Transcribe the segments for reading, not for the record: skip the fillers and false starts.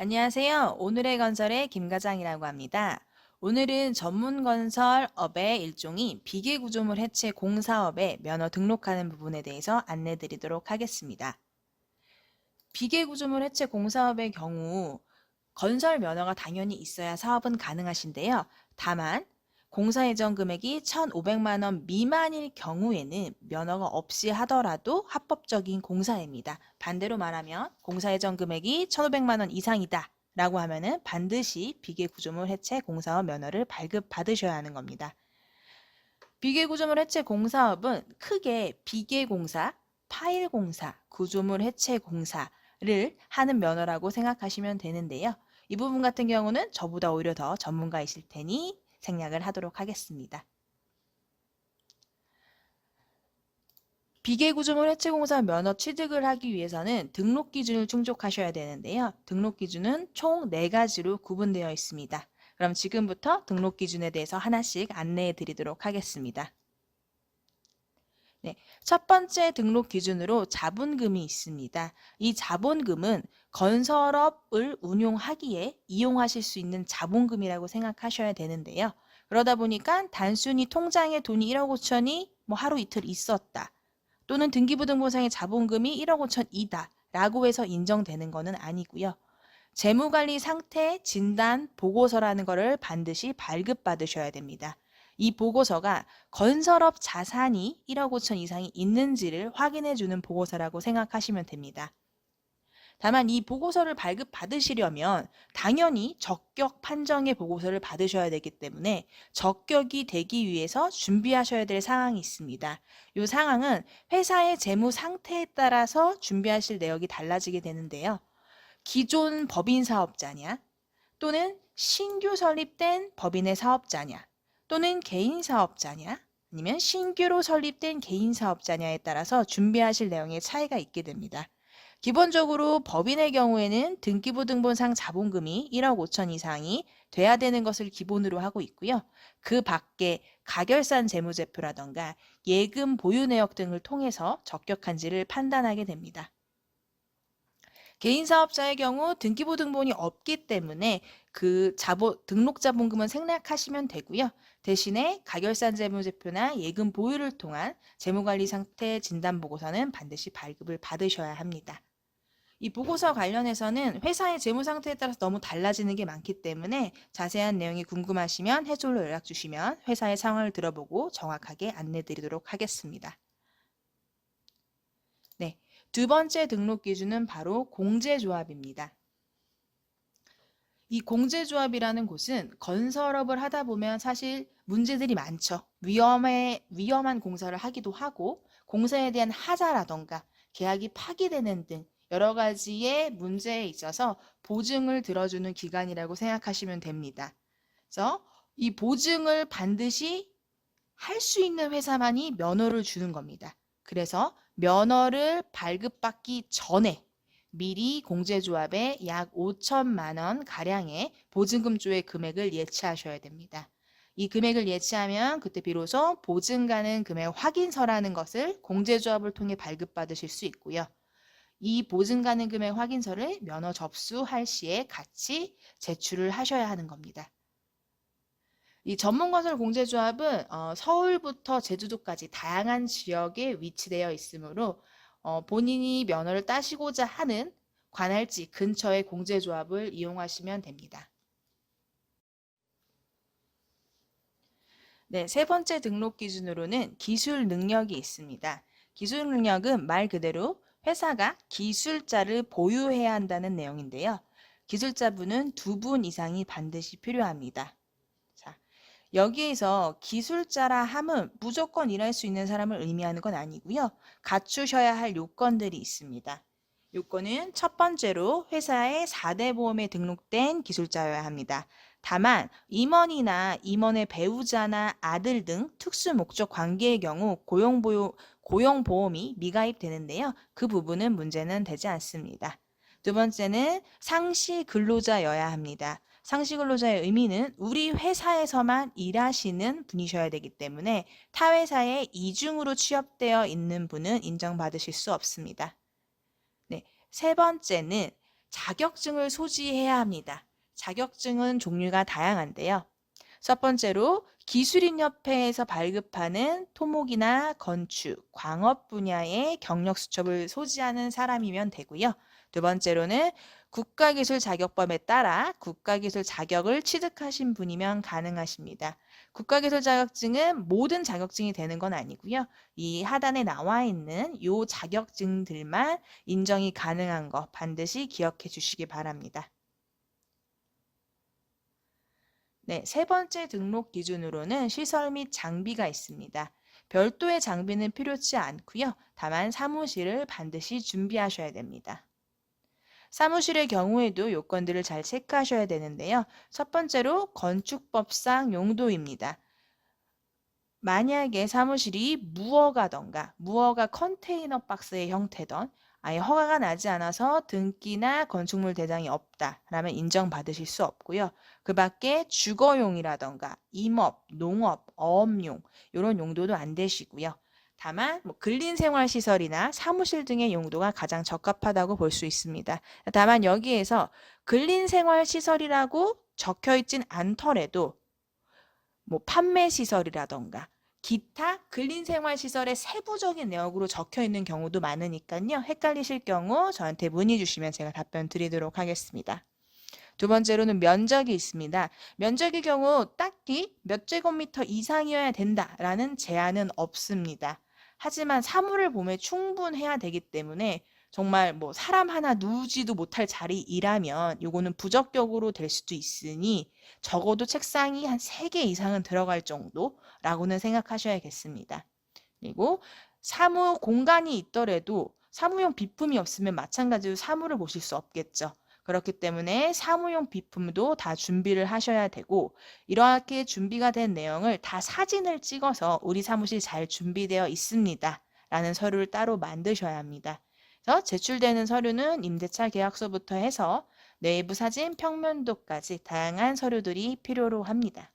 안녕하세요. 오늘의 건설의 김과장이라고 합니다. 오늘은 전문 건설업의 일종인 비계구조물 해체 공사업에 면허 등록하는 부분에 대해서 안내 드리도록 하겠습니다. 비계구조물 해체 공사업의 경우 건설 면허가 당연히 있어야 사업은 가능하신데요. 다만 공사 예정 금액이 1,500만 원 미만일 경우에는 면허가 없이 하더라도 합법적인 공사입니다. 반대로 말하면 공사 예정 금액이 1,500만 원 이상이다 라고 하면은 반드시 비계구조물 해체 공사업 면허를 발급받으셔야 하는 겁니다. 비계구조물 해체 공사업은 크게 비계공사, 파일공사, 구조물 해체 공사를 하는 면허라고 생각하시면 되는데요. 이 부분 같은 경우는 저보다 오히려 더 전문가이실 테니 생략을 하도록 하겠습니다. 비계구조물 해체공사 면허 취득을 하기 위해서는 등록 기준을 충족하셔야 되는데요. 등록 기준은 총 4가지로 구분되어 있습니다. 그럼 지금부터 등록 기준에 대해서 하나씩 안내해 드리도록 하겠습니다. 네, 첫 번째 등록 기준으로 자본금이 있습니다. 이 자본금은 건설업을 운용하기에 이용하실 수 있는 자본금이라고 생각하셔야 되는데요. 그러다 보니까 단순히 통장에 돈이 1억 5천이 하루 이틀 있었다. 또는 등기부등본상의 자본금이 1억 5천이다. 라고 해서 인정되는 것은 아니고요. 재무관리 상태 진단 보고서라는 것을 반드시 발급받으셔야 됩니다. 이 보고서가 건설업 자산이 1억 5천 이상이 있는지를 확인해 주는 보고서라고 생각하시면 됩니다. 다만 이 보고서를 발급받으시려면 당연히 적격 판정의 보고서를 받으셔야 되기 때문에 적격이 되기 위해서 준비하셔야 될 사항이 있습니다. 이 상황은 회사의 재무 상태에 따라서 준비하실 내역이 달라지게 되는데요. 기존 법인 사업자냐, 또는 신규 설립된 법인의 사업자냐, 또는 개인 사업자냐, 아니면 신규로 설립된 개인 사업자냐에 따라서 준비하실 내용에 차이가 있게 됩니다. 기본적으로 법인의 경우에는 등기부등본상 자본금이 1억 5천 이상이 돼야 되는 것을 기본으로 하고 있고요. 그 밖에 가결산 재무제표라던가 예금 보유 내역 등을 통해서 적격한지를 판단하게 됩니다. 개인 사업자의 경우 등기부등본이 없기 때문에 그 등록 자본금은 생략하시면 되고요. 대신에 가결산 재무제표나 예금 보유를 통한 재무관리 상태 진단 보고서는 반드시 발급을 받으셔야 합니다. 이 보고서 관련해서는 회사의 재무 상태에 따라서 너무 달라지는 게 많기 때문에 자세한 내용이 궁금하시면 해졸로 연락 주시면 회사의 상황을 들어보고 정확하게 안내 드리도록 하겠습니다. 네, 두 번째 등록 기준은 바로 공제조합입니다. 이 공제조합이라는 곳은 건설업을 하다 보면 사실 문제들이 많죠. 위험한 공사를 하기도 하고 공사에 대한 하자라던가 계약이 파기되는 등 여러 가지의 문제에 있어서 보증을 들어주는 기관이라고 생각하시면 됩니다. 그래서 이 보증을 반드시 할 수 있는 회사만이 면허를 주는 겁니다. 그래서 면허를 발급받기 전에 미리 공제조합에 약 5천만 원 가량의 보증금조의 금액을 예치하셔야 됩니다. 이 금액을 예치하면 그때 비로소 보증 가능 금액 확인서라는 것을 공제조합을 통해 발급받으실 수 있고요. 이 보증 가능 금액 확인서를 면허 접수할 시에 같이 제출을 하셔야 하는 겁니다. 이 전문건설 공제조합은 서울부터 제주도까지 다양한 지역에 위치되어 있으므로 본인이 면허를 따시고자 하는 관할지 근처의 공제조합을 이용하시면 됩니다. 네, 세 번째 등록 기준으로는 기술 능력이 있습니다. 기술 능력은 말 그대로 회사가 기술자를 보유해야 한다는 내용인데요. 기술자분은 2분 이상이 반드시 필요합니다. 여기에서 기술자라 함은 무조건 일할 수 있는 사람을 의미하는 건 아니고요. 갖추셔야 할 요건들이 있습니다. 요건은 첫 번째로 회사의 4대 보험에 등록된 기술자여야 합니다. 다만 임원이나 임원의 배우자나 아들 등 특수 목적 관계의 경우 고용보험이 미가입되는데요. 그 부분은 문제는 되지 않습니다. 두 번째는 상시 근로자여야 합니다. 상시 근로자의 의미는 우리 회사에서만 일하시는 분이셔야 되기 때문에 타 회사에 이중으로 취업되어 있는 분은 인정받으실 수 없습니다. 네, 세 번째는 자격증을 소지해야 합니다. 자격증은 종류가 다양한데요. 첫 번째로 기술인협회에서 발급하는 토목이나 건축, 광업 분야의 경력 수첩을 소지하는 사람이면 되고요. 두 번째로는 국가기술자격법에 따라 국가기술 자격을 취득하신 분이면 가능하십니다. 국가기술 자격증은 모든 자격증이 되는 건 아니고요. 이 하단에 나와 있는 이 자격증들만 인정이 가능한 거 반드시 기억해 주시기 바랍니다. 네, 세 번째 등록 기준으로는 시설 및 장비가 있습니다. 별도의 장비는 필요치 않고요. 다만 사무실을 반드시 준비하셔야 됩니다. 사무실의 경우에도 요건들을 잘 체크하셔야 되는데요. 첫 번째로 건축법상 용도입니다. 만약에 사무실이 무허가 컨테이너 박스의 형태던 아예 허가가 나지 않아서 등기나 건축물 대장이 없다라면 인정받으실 수 없고요. 그 밖에 주거용이라던가 임업, 농업, 어업용 이런 용도도 안 되시고요. 다만 근린생활시설이나 사무실 등의 용도가 가장 적합하다고 볼 수 있습니다. 다만 여기에서 근린생활시설이라고 적혀있진 않더라도 판매시설이라던가 기타 근린생활시설의 세부적인 내역으로 적혀 있는 경우도 많으니까요. 헷갈리실 경우 저한테 문의 주시면 제가 답변 드리도록 하겠습니다. 두 번째로는 면적이 있습니다. 면적의 경우 딱히 몇 제곱미터 이상이어야 된다라는 제한은 없습니다. 하지만 사물을 보면 충분해야 되기 때문에 정말 사람 하나 누우지도 못할 자리이라면 요거는 부적격으로 될 수도 있으니 적어도 책상이 한 3개 이상은 들어갈 정도라고는 생각하셔야겠습니다. 그리고 사무 공간이 있더라도 사무용 비품이 없으면 마찬가지로 사무를 보실 수 없겠죠. 그렇기 때문에 사무용 비품도 다 준비를 하셔야 되고 이렇게 준비가 된 내용을 다 사진을 찍어서 우리 사무실 잘 준비되어 있습니다. 라는 서류를 따로 만드셔야 합니다. 그래서 제출되는 서류는 임대차 계약서부터 해서 내부 사진, 평면도까지 다양한 서류들이 필요로 합니다.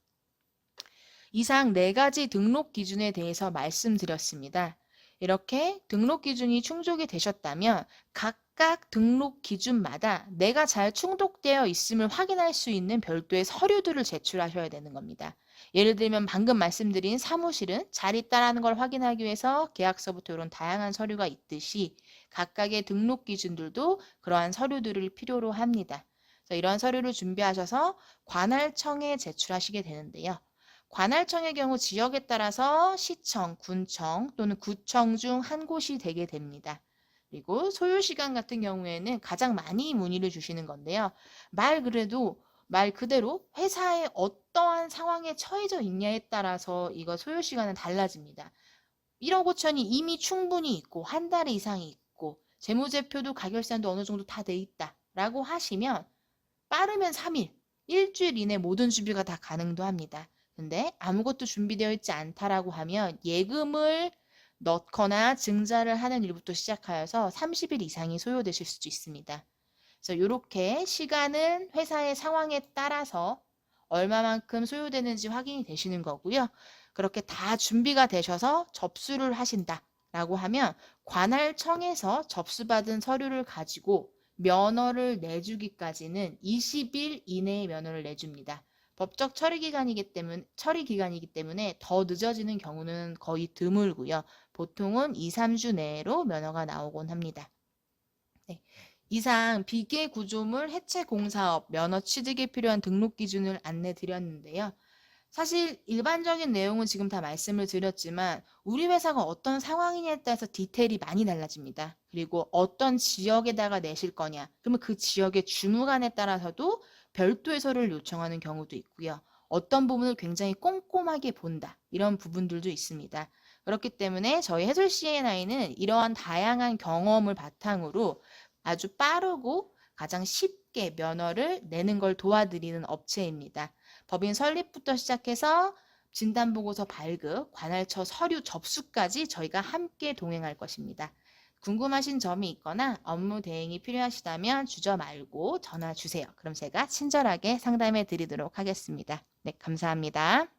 이상 4가지 등록 기준에 대해서 말씀드렸습니다. 이렇게 등록 기준이 충족이 되셨다면 각각 등록 기준마다 내가 잘 충족되어 있음을 확인할 수 있는 별도의 서류들을 제출하셔야 되는 겁니다. 예를 들면 방금 말씀드린 사무실은 잘 있다라는 걸 확인하기 위해서 계약서부터 이런 다양한 서류가 있듯이 각각의 등록 기준들도 그러한 서류들을 필요로 합니다. 그래서 이러한 서류를 준비하셔서 관할청에 제출하시게 되는데요. 관할청의 경우 지역에 따라서 시청, 군청 또는 구청 중 한 곳이 되게 됩니다. 그리고 소요시간 같은 경우에는 가장 많이 문의를 주시는 건데요. 말 그대로 회사에 어떠한 상황에 처해져 있냐에 따라서 이거 소요시간은 달라집니다. 1억 5천이 이미 충분히 있고 한 달 이상이 있고 재무제표도 가결산도 어느 정도 다 돼 있다라고 하시면 빠르면 3일, 일주일 이내 모든 준비가 다 가능도 합니다. 근데 아무것도 준비되어 있지 않다라고 하면 예금을 넣거나 증자를 하는 일부터 시작하여서 30일 이상이 소요되실 수도 있습니다. 그래서 이렇게 시간은 회사의 상황에 따라서 얼마만큼 소요되는지 확인이 되시는 거고요. 그렇게 다 준비가 되셔서 접수를 하신다라고 하면 관할청에서 접수받은 서류를 가지고 면허를 내주기까지는 20일 이내에 면허를 내줍니다. 법적 처리 기간이기 때문에 더 늦어지는 경우는 거의 드물고요. 보통은 2, 3주 내로 면허가 나오곤 합니다. 네. 이상 비계 구조물 해체 공사업 면허 취득에 필요한 등록 기준을 안내 드렸는데요. 사실 일반적인 내용은 지금 다 말씀을 드렸지만 우리 회사가 어떤 상황이냐에 따라서 디테일이 많이 달라집니다. 그리고 어떤 지역에다가 내실 거냐, 그러면 그 지역의 주무관에 따라서도 별도의 서류를 요청하는 경우도 있고요. 어떤 부분을 굉장히 꼼꼼하게 본다, 이런 부분들도 있습니다. 그렇기 때문에 저희 해솔 C&I는 이러한 다양한 경험을 바탕으로 아주 빠르고 가장 쉽게 면허를 내는 걸 도와드리는 업체입니다. 법인 설립부터 시작해서 진단보고서 발급, 관할처 서류 접수까지 저희가 함께 동행할 것입니다. 궁금하신 점이 있거나 업무 대행이 필요하시다면 주저 말고 전화 주세요. 그럼 제가 친절하게 상담해 드리도록 하겠습니다. 네, 감사합니다.